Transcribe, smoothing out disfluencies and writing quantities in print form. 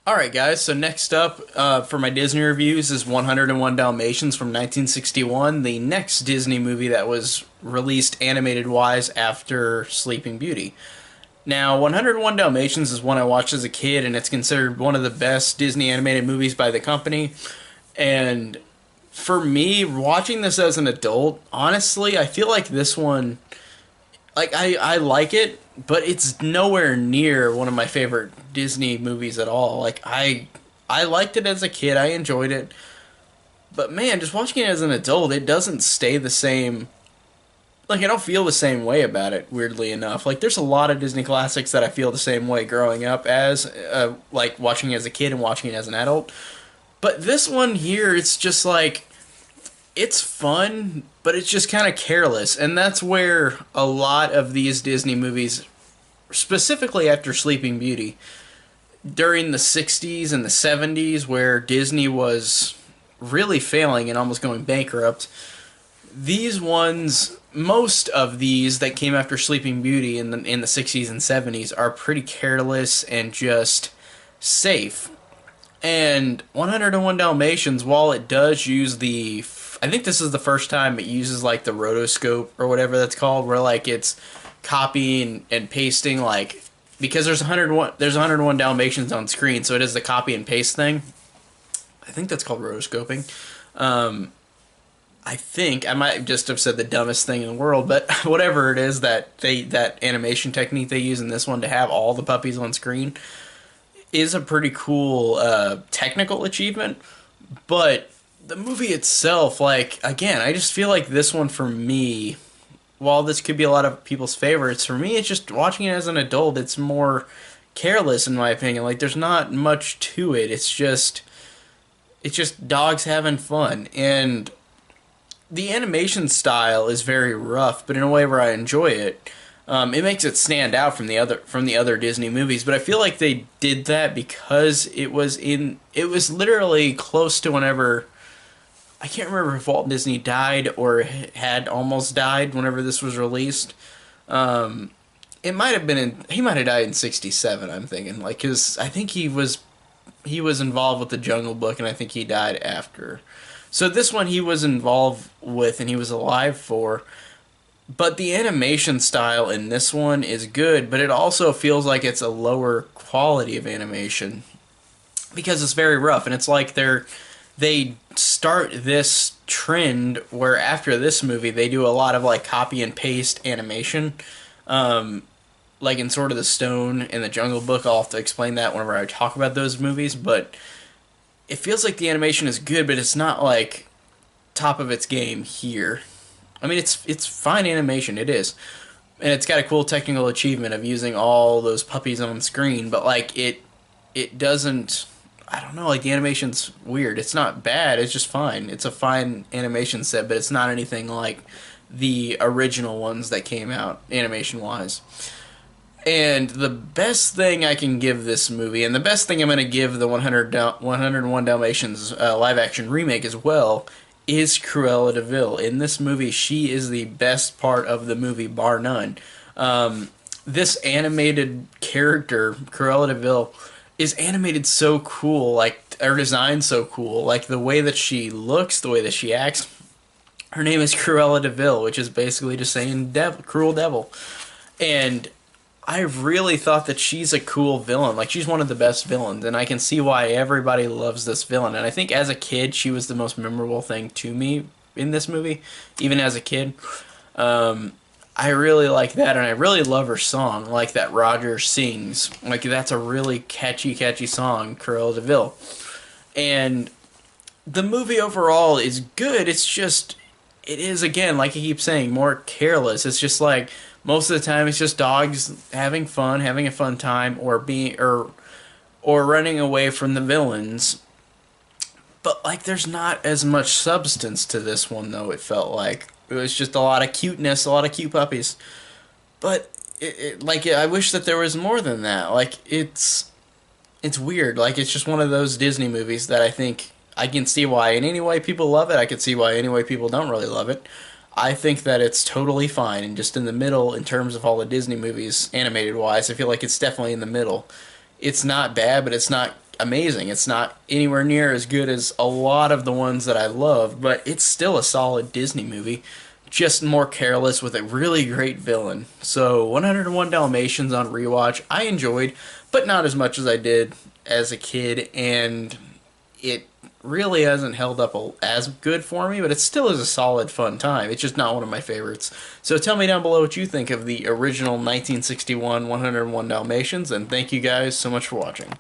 Alright guys, so next up for my Disney reviews is 101 Dalmatians from 1961, the next Disney movie that was released animated wise after Sleeping Beauty. Now, 101 Dalmatians is one I watched as a kid, and it's considered one of the best Disney animated movies by the company. And for me, watching this as an adult, honestly, I feel like this one, I like it, but it's nowhere near one of my favorite Disney movies at all. I liked it as a kid, I enjoyed it, but man, just watching it as an adult, it doesn't stay the same. Like, I don't feel the same way about it, weirdly enough. Like, there's a lot of Disney classics that I feel the same way growing up as, like, watching it as a kid and watching it as an adult. But this one here, it's just like, it's fun, but it's just kind of careless. And that's where a lot of these Disney movies, specifically after Sleeping Beauty, during the 60s and the 70s, where Disney was really failing and almost going bankrupt, these ones, most of these that came after Sleeping Beauty in the 60s and 70s are pretty careless and just safe. And 101 Dalmatians, while it does use I think this is the first time it uses like the rotoscope or whatever that's called, where like it's copying and pasting, like, because there's 101 Dalmatians on screen, so it is the copy and paste thing. I think that's called rotoscoping. Um, I think I might just have said the dumbest thing in the world, but whatever it is that animation technique they use in this one to have all the puppies on screen is a pretty cool technical achievement. But the movie itself, like, again, I just feel like this one for me, while this could be a lot of people's favorites, for me it's just watching it as an adult. It's more careless in my opinion. Like, there's not much to it. It's just dogs having fun, and the animation style is very rough, but in a way where I enjoy it. It makes it stand out from the other Disney movies, but I feel like they did that because it was literally close to whenever, I can't remember if Walt Disney died or had almost died whenever this was released. It might have been he might have died in '67. I'm thinking, like, cause I think he was involved with the Jungle Book, and I think he died after. So this one he was involved with and he was alive for. But the animation style in this one is good, but it also feels like it's a lower quality of animation because it's very rough, and it's like they start this trend where after this movie they do a lot of like copy and paste animation, um, like in Sword of the Stone and the Jungle Book. I'll have to explain that whenever I talk about those movies, but it feels like the animation is good, but it's not like top of its game here. I mean, it's fine animation, it is, and it's got a cool technical achievement of using all those puppies on screen. But like it doesn't. I don't know. Like, the animation's weird. It's not bad. It's just fine. It's a fine animation set, but it's not anything like the original ones that came out animation wise. And the best thing I can give this movie, and the best thing I'm going to give the 101 Dalmatians live action remake as well, is Cruella de Vil. In this movie, she is the best part of the movie, bar none. This animated character, Cruella de Vil, is animated so cool, like, or designed so cool, like the way that she looks, the way that she acts. Her name is Cruella de Vil, which is basically just saying devil, cruel devil. And I really thought that she's a cool villain. Like, she's one of the best villains, and I can see why everybody loves this villain. And I think as a kid, she was the most memorable thing to me in this movie, even as a kid. I really like that, and I really love her song, like that Roger sings. Like, that's a really catchy, catchy song, Cruella de Vil. And the movie overall is good. It's just, it is, again, like I keep saying, more careless. It's just like, most of the time it's just dogs having fun, having a fun time, or running away from the villains. But like, there's not as much substance to this one, though. It felt like it was just a lot of cuteness, a lot of cute puppies. But I wish that there was more than that. Like, it's weird. Like, it's just one of those Disney movies that I think I can see why in any way people love it. I can see why any way people don't really love it. I think that it's totally fine and just in the middle in terms of all the Disney movies, animated wise. I feel like it's definitely in the middle. It's not bad, but it's not amazing. It's not anywhere near as good as a lot of the ones that I love, but it's still a solid Disney movie. Just more careless with a really great villain. So 101 Dalmatians on rewatch, I enjoyed, but not as much as I did as a kid, and it really hasn't held up as good for me, but it still is a solid, fun time. It's just not one of my favorites. So tell me down below what you think of the original 1961 101 Dalmatians, and thank you guys so much for watching.